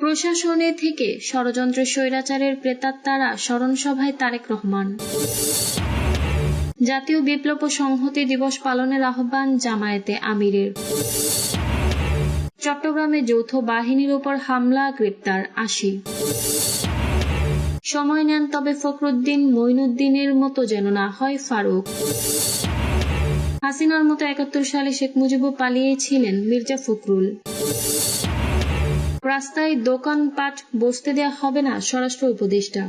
প্রশাসনে থেকে ষড়যন্ত্র স্বৈরাচারের প্রেতাত্মারা স্মরণসভায় তারেক রহমান। জাতীয় বিপ্লব ও সংহতি দিবস পালনের আহ্বান জামায়াতে আমিরের। চট্টগ্রামে যৌথ বাহিনীর উপর হামলা, গ্রেপ্তার ৮০। সময় নেন তবে ফখরুদ্দিন মঈনুদ্দিনের মতো যেন না হয় ফারুক। হাসিনার মতো ৭১ সালে শেখ মুজিবও পালিয়েছিলেন, মির্জা ফখরুল। রাস্তায় দোকানপাট বসতে দেয়া হবে না, স্বরাষ্ট্র উপদেষ্টা।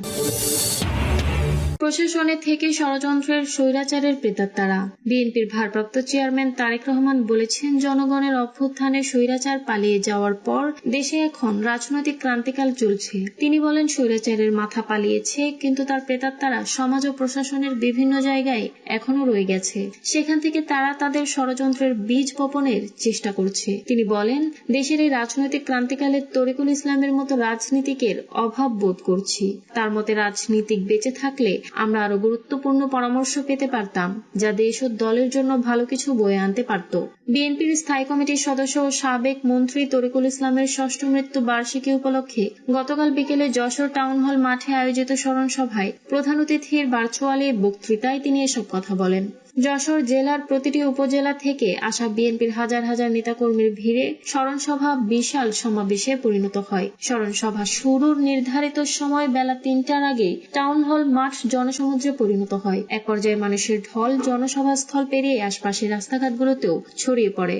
প্রশাসনে থেকে ষড়যন্ত্রের স্বৈরাচারের প্রেতাত্মারা। বিএনপির ভারপ্রাপ্ত চেয়ারম্যান তারেক রহমান বলেছেন, জনগণের অভ্যুত্থানে স্বৈরাচার পালিয়ে যাওয়ার পর দেশে এখন রাজনৈতিক ক্রান্তিকাল চলছে। তিনি বলেন, স্বৈরাচারের মাথা পালিয়েছে, কিন্তু তার প্রেতাত্মারা সমাজ ও প্রশাসনের বিভিন্ন জায়গায় এখনো রয়ে গেছে। সেখান থেকে তারা তাদের ষড়যন্ত্রের বীজ বপনের চেষ্টা করছে। তিনি বলেন, দেশের এই রাজনৈতিক ক্রান্তিকালে তরিকুল ইসলামের মতো রাজনীতিকের অভাব বোধ করছি। তার মতে, রাজনীতিক বেঁচে থাকলে আমরা আরো গুরুত্বপূর্ণ পরামর্শ পেতে পারতাম, যা দেশ ও দলের জন্য ভালো কিছু বয়ে আনতে পারত। বিএনপির স্থায়ী কমিটির সদস্য ও সাবেক মন্ত্রী তরিকুল ইসলামের ৬ষ্ঠ মৃত্যু বার্ষিকী উপলক্ষে গতকাল বিকেলে যশোর টাউন হল মাঠে আয়োজিত স্মরণ সভায় প্রধান অতিথির ভার্চুয়ালি বক্তৃতায় তিনি এসব কথা বলেন। যশোর জেলার প্রতিটি উপজেলা থেকে আসা বিএনপির হাজার হাজার নেতাকর্মীর ভিড়ে স্মরণ সভা বিশাল সমাবেশে পরিণত হয়। স্মরণ সভা শুরুর নির্ধারিত সময় বেলা ৩টার আগে টাউন হল মাঠ জনসমুদ্রে পরিণত হয়। এক পর্যায়ে মানুষের ঢল জনসভাস্থল পেরিয়ে আশপাশের রাস্তাঘাটগুলোতেও ছড়িয়ে পড়ে।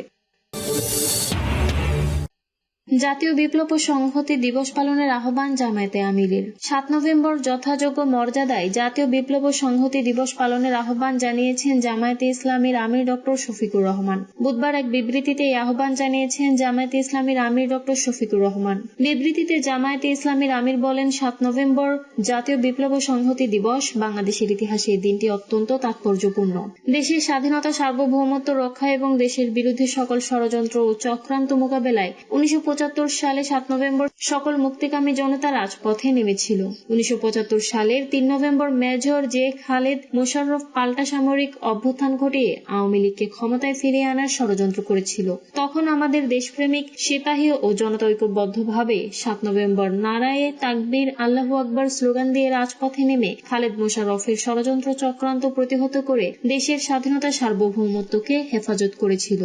জাতীয় বিপ্লব ও সংহতি দিবস পালনের আহ্বান জামায়াতে আমিরের। ৭ নভেম্বর যথাযোগ্য মর্যাদায় জাতীয় বিপ্লব ও সংহতি দিবস পালনের আহ্বান জানিয়েছেন জামায়াতে ইসলামীর আমির ডক্টর শফিকুর রহমান। বুধবার এক বিবৃতিতে এই আহ্বান জানিয়েছেন জামায়াতে ইসলামীর আমির ডক্টর শফিকুর রহমান। বিবৃতিতে জামায়াতে ইসলামীর আমির বলেন, ৭ নভেম্বর জাতীয় বিপ্লব ও সংহতি দিবস বাংলাদেশের ইতিহাসে এই দিনটি অত্যন্ত তাৎপর্যপূর্ণ। দেশের স্বাধীনতা, সার্বভৌমত্ব রক্ষা এবং দেশের বিরুদ্ধে সকল ষড়যন্ত্র ও চক্রান্ত মোকাবেলায় ১৯৭৫ সালে ৭ নভেম্বর সকল মুক্তিকামী জনতা রাজপথে নেমেছিল। ১৯৭৫ সালের ৩ November major J Khaled Mosharraf পাল্টা সামরিক অভ্যুত্থান ঘটিয়ে আওয়ামী লীগকে ক্ষমতায় ফিরিয়ে আনার ষড়যন্ত্র করেছিল। তখন আমাদের দেশপ্রেমিক সিপাহী ও জনতা ঐক্যবদ্ধভাবে ৭ নভেম্বর নারায়ে তাকবীর, আল্লাহু আকবার স্লোগান দিয়ে রাজপথে নেমে খালেদ মোশাররফের ষড়যন্ত্র চক্রান্ত প্রতিহত করে দেশের স্বাধীনতা, সার্বভৌমত্বকে হেফাজত করেছিল।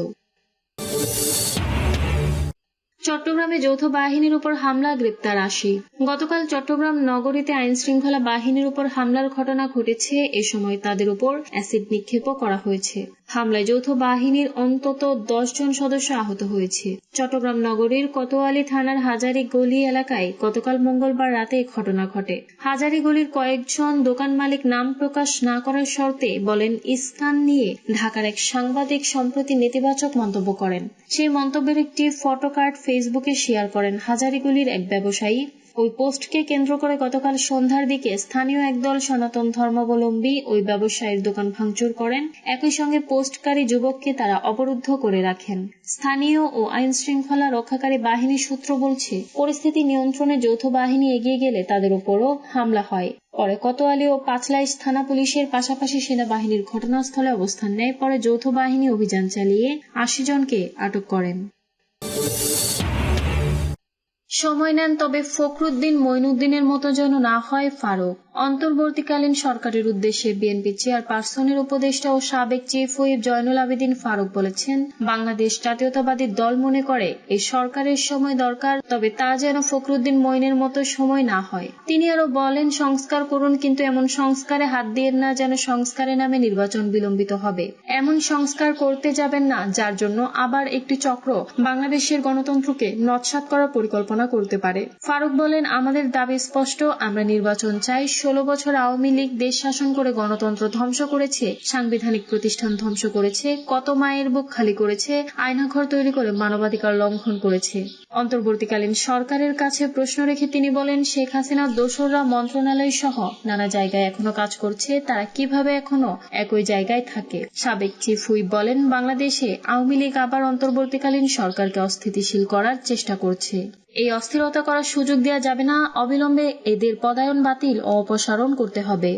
চট্টগ্রামে যৌথ বাহিনীর উপর হামলা, গ্রেপ্তার ৮০। গতকাল চট্টগ্রাম নগরীতে আইনশৃঙ্খলা বাহিনীর উপর হামলার ঘটনা ঘটেছে। এ সময় তাদের উপর অ্যাসিড নিক্ষেপও করা হয়েছে। হামলায় যৌথ বাহিনীর অন্তত ১০ জন সদস্য আহত হয়েছে। চট্টগ্রাম নগরীর কোতোয়ালি থানার হাজারী গলি এলাকায় গতকাল মঙ্গলবার রাতে ঘটনা ঘটে। হাজারী গলির কয়েকজন দোকান মালিক নাম প্রকাশ না করার শর্তে বলেন, ইস্কান নিয়ে ঢাকার এক সাংবাদিক সম্প্রতি নেতিবাচক মন্তব্য করেন। সেই মন্তব্যের একটি ফটোকার্ড ফেসবুকে শেয়ার করেন হাজারীগুলির এক ব্যবসায়ী। ওই পোস্টকে কেন্দ্র করে গতকাল সন্ধ্যার দিকে স্থানীয় একদল সনাতন ধর্মাবলম্বী ওই ব্যবসায়ীর দোকান ভাঙচুর করেন। একই সঙ্গে পোস্টকারী যুবককে তারা অবরুদ্ধ করে রাখেন। স্থানীয় ও আইন শৃঙ্খলা রক্ষাকারী বাহিনীর সূত্র বলছে, পরিস্থিতি নিয়ন্ত্রণে যৌথ বাহিনী এগিয়ে গেলে তাদের উপরও হামলা হয়। পরে কোতোয়ালি ও পাঁচলাইশ থানা পুলিশের পাশাপাশি সেনাবাহিনীর ঘটনাস্থলে অবস্থান নেয়। পরে যৌথ বাহিনী অভিযান চালিয়ে ৮০ জনকে আটক করেন। সময় নেন তবে ফখরুদ্দিন মঈনুদ্দিনের মতো যেন না হয় ফারুক। অন্তর্বর্তীকালীন সরকারের উদ্দেশ্যে বিএনপি চেয়ারপারসনের উপদেষ্টা ও সাবেক চিফ হুইপ জয়নুল আবেদিন ফারুক বলেছেন, বাংলাদেশ জাতীয়তাবাদী দল মনে করে এই সরকারের সময় দরকার, তবে তা যেন ফখরুদ্দিন মঈনের মতো সময় না হয়। তিনি আরো বলেন, সংস্কার করুন, কিন্তু এমন সংস্কারে হাত দিয়েন না যেন সংস্কারের নামে নির্বাচন বিলম্বিত হবে। এমন সংস্কার করতে যাবেন না যার জন্য আবার একটি চক্র বাংলাদেশের গণতন্ত্রকে নস্যাৎ করার পরিকল্পনা করতে পারে। ফারুক বলেন, আমাদের দাবি স্পষ্ট, আমরা নির্বাচন চাই, 16 বছর আওয়ামী লীগ দেশ শাসন করে গণতন্ত্র ধ্বংস করেছে, সাংবিধানিক প্রতিষ্ঠান ধ্বংস করেছে, কত মায়ের বুক খালি করেছে, আয়নাঘর তৈরি করে মানবাধিকার লঙ্ঘন করেছে। অন্তর্বর্তীকালীন সরকারের কাছে প্রশ্ন রেখে তিনি বলেন, শেখ হাসিনার দোসররা মন্ত্রণালয় সহ নানা জায়গায় এখনো কাজ করছে, তারা কিভাবে এখনো একই জায়গায় থাকে। সাবেক চিফ হুইপ বলেন, বাংলাদেশে আওয়ামী লীগ আবার অন্তর্বর্তীকালীন সরকারকে অস্থিতিশীল করার চেষ্টা করছে। এই অস্থিরতা করার সুযোগ দেওয়া যাবে না, অবিলম্বে এদের পদায়ন বাতিল ও অপসারণ করতে হবে।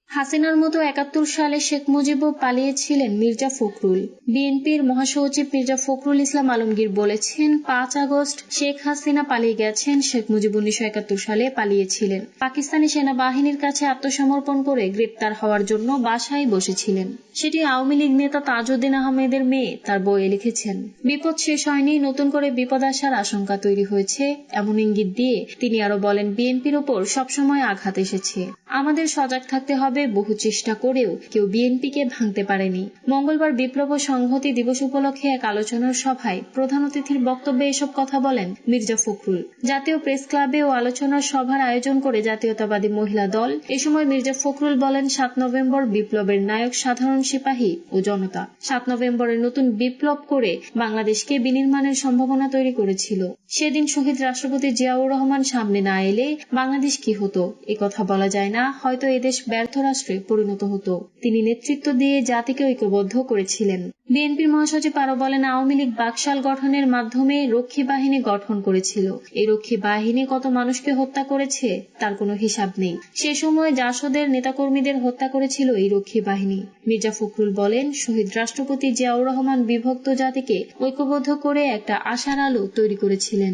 হাসিনার মতো 71 সালে শেখ মুজিবও পালিয়েছিলেন মির্জা ফখরুল। বিএনপির মহাসচিব মির্জা ফখরুল ইসলাম আলমগীর বলেছেন, 5 আগস্ট শেখ হাসিনা পালিয়ে গেছেন, শেখ মুজিব 1971 সালে পালিয়েছিলেন। পাকিস্তানি সেনাবাহিনীর কাছে আত্মসমর্পণ করে গ্রেপ্তার হওয়ার জন্য বাসায় বসেছিলেন। সেটি আওয়ামী লীগ নেতা তাজউদ্দিন আহমেদের মেয়ে তার বইয়ে লিখেছেন। বিপদ শেষ হয়নি, নতুন করে বিপদ আসার আশঙ্কা তৈরি হয়েছে, এমন ইঙ্গিত দিয়ে তিনি আরো বলেন, বিএনপির উপর সবসময় আঘাত এসেছে, আমাদের সজাগ থাকতে হবে। বহু চেষ্টা করেও কেউ বিএনপিকে ভাঙতে পারেনি। মঙ্গলবার বিপ্লব ও সংহতি দিবস উপলক্ষে এক আলোচনার সভায় প্রধান অতিথির বক্তব্যে এসব কথা বলেন মির্জা ফখরুল। জাতীয় প্রেস ক্লাবে ও আলোচনার সভার আয়োজন করে জাতীয়তাবাদী মহিলা দল। এ সময় মির্জা ফখরুল বলেন, 7 নভেম্বর বিপ্লবের নায়ক সাধারণ সিপাহী ও জনতা। 7 নভেম্বরের নতুন বিপ্লব করে বাংলাদেশকে বিনির্মাণের সম্ভাবনা তৈরি করেছিল। সেদিন শহীদ রাষ্ট্রপতি জিয়াউর রহমান সামনে না এলে বাংলাদেশ কি হতো এ কথা বলা যায় না, হয়তো এদেশ ব্যর্থ রাষ্ট্রে পরিণত হতো। তিনি নেতৃত্ব দিয়ে জাতিকে ঐক্যবদ্ধ করেছিলেন। বিএনপির মহাসচিব আরো বলেন, আওয়ামী লীগ বাকশাল গঠনের মাধ্যমে রক্ষী বাহিনী গঠন করেছিল। এই রক্ষী বাহিনী কত মানুষকে হত্যা করেছে তার কোনো হিসাব নেই। সে সময় জাসদের নেতাকর্মীদের হত্যা করেছিল এই রক্ষী বাহিনী। মির্জা ফখরুল বলেন, শহীদ রাষ্ট্রপতি জিয়াউর রহমান বিভক্ত জাতিকে ঐক্যবদ্ধ করে একটা আশার আলো তৈরি করেছিলেন।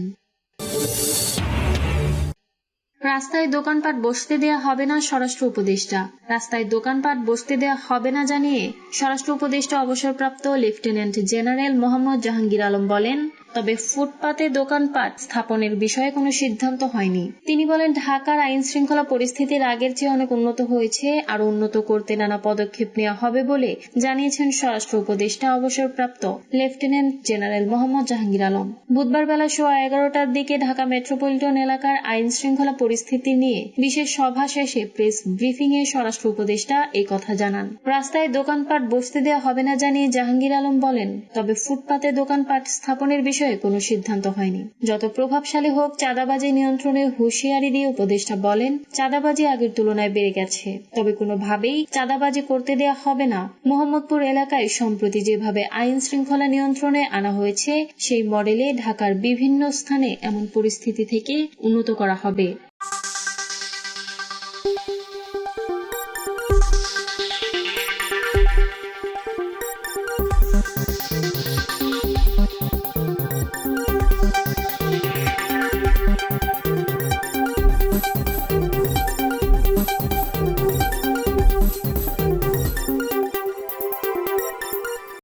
রাস্তায় দোকানপাট বসতে দেয়া হবে না, স্বরাষ্ট্র উপদেষ্টা। রাস্তায় দোকানপাট বসতে দেয়া হবে না জানিয়ে স্বরাষ্ট্র উপদেষ্টা অবসরপ্রাপ্ত লেফটেন্যান্ট জেনারেল মোহাম্মদ জাহাঙ্গীর আলম বলেন, তবে ফুটপাতে দোকানপাট স্থাপনের বিষয়ে কোনো সিদ্ধান্ত হয়নি। তিনি বলেন, ঢাকার আইন শৃঙ্খলা পরিস্থিতির আগের চেয়ে অনেক উন্নত হয়েছে, আর উন্নত করতে নানা পদক্ষেপ নেওয়া হবে বলে জানিয়েছেন স্বরাষ্ট্র উপদেষ্টা অবসরপ্রাপ্ত লেফটেন্যান্ট জেনারেল মোহাম্মদ জাহাঙ্গীর আলম। বুধবার বেলা 11:15টার দিকে ঢাকা মেট্রোপলিটন এলাকার আইন শৃঙ্খলা পরিস্থিতি নিয়ে বিশেষ সভা শেষে প্রেস ব্রিফিং এ স্বরাষ্ট্র উপদেষ্টা এই কথা জানান। রাস্তায় দোকানপাট বসতে দেওয়া হবে না জানিয়ে জাহাঙ্গীর আলম বলেন, তবে ফুটপাতে দোকানপাট স্থাপনের বিষয়ে কোনো সিদ্ধান্ত হয়নি। যত প্রভাবশালী হোক, চাঁদাবাজি নিয়ন্ত্রণের হুঁশিয়ারি দিয়ে উপদেষ্টা বলেন, চাঁদাবাজি আগের তুলনায় বেড়ে গেছে, তবে কোনোভাবেই চাঁদাবাজি করতে দেয়া হবে না। মোহাম্মদপুর এলাকায় সম্প্রতি যেভাবে আইন শৃঙ্খলা নিয়ন্ত্রণে আনা হয়েছে, সেই মডেলে ঢাকার বিভিন্ন স্থানে এমন পরিস্থিতি থেকে উন্নত করা হবে।